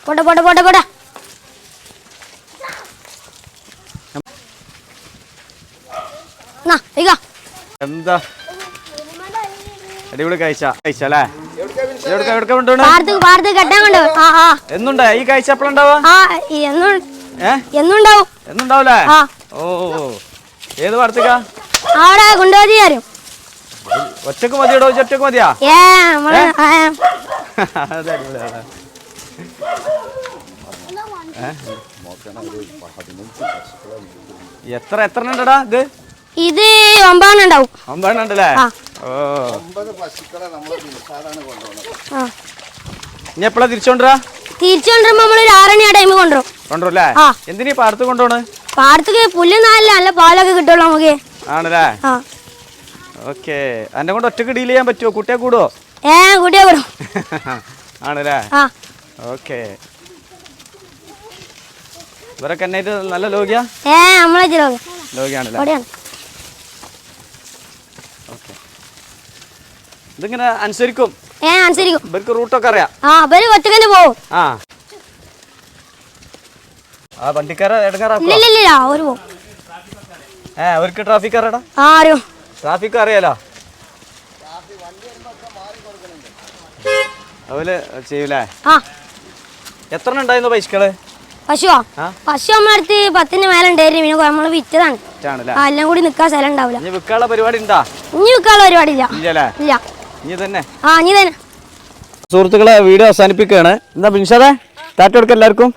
പോട്ടെ പോട്ടെ പോട്ടെ പോട്ടെ. എന്താ അടിപൊളി കഴിച്ചല്ലേ? എന്നുണ്ടാ ഈ കഴിച്ച എപ്പോഴുണ്ടാവാ? എന്നുണ്ടാവൂലേ? ഓ ഏത് പാടത്തേക്കാ? ഒറ്റക്ക് മതിയോ? ഒറ്റക്ക് മതിയാ? എത്ര ഉണ്ടടാ ഇത്? ഇത് 9 ഉണ്ടാവും. 9 ഉണ്ടല്ലേ? ഓ ഇനി എപ്പോഴാ തിരിച്ചോണ്ടാ? തിരിച്ചുകൊണ്ടിരുമ്പോ നമ്മള് 6 മണി ആ ടൈമിൽ കൊണ്ടുവരും. എന്തിനീ പാടത്ത് കൊണ്ടുപോണ്? പാടത്തേക്ക് പുല്ല് നല്ല പാലൊക്കെ കിട്ടുള്ളൂ നമുക്ക്. ആണല്ലേ? ഓക്കെ. എന്നെ കൊണ്ട് ഒറ്റക്ക് ഡീൽ ചെയ്യാൻ പറ്റുമോ? കുട്ടിയെ കൂടുവോ? കുട്ടിയെ കൂടും. ആണല്ലേ? ഓക്കെ. ഇവരൊക്കെ എന്നായിട്ട് നല്ല ലോകിയാ? നമ്മളെ ലോകിയാണല്ലേ? ഓക്കെ. ഇതിങ്ങനെ അനുസരിക്കും? ഇവർക്ക് റൂട്ടൊക്കെ അറിയാം? ഒറ്റക്കന്നെ പോവും. ആ വണ്ടിക്കാരെ അവർക്ക് ട്രാഫിക് അറിയാടാ? ട്രാഫിക് അറിയാലോ? അവര് ചെയ്യൂലേ? എത്ര ഉണ്ടായിരുന്നു പൈസകള്? പശുവാ? പശു നമ്മളടുത്ത് 10 മേലെ ഉണ്ടായിരുന്നു. പിന്നെ നമ്മള് വിറ്റതാണ്. എല്ലാം കൂടി നിക്കാൻ സ്ഥലം ഉണ്ടാവില്ല. ഇനി വിൽക്കാനുള്ള പരിപാടി ഉണ്ടാ? ഇനി വിൽക്കാനുള്ള പരിപാടി ഇല്ല. ഇല്ല. ഇനി തന്നെ ഇനി തന്നെ. സുഹൃത്തുക്കളെ വീഡിയോ അവസാനിപ്പിക്കുകയാണ്. എന്താ ബിൻഷാദേ ടാറ്റ കൊടുക്ക എല്ലാവർക്കും.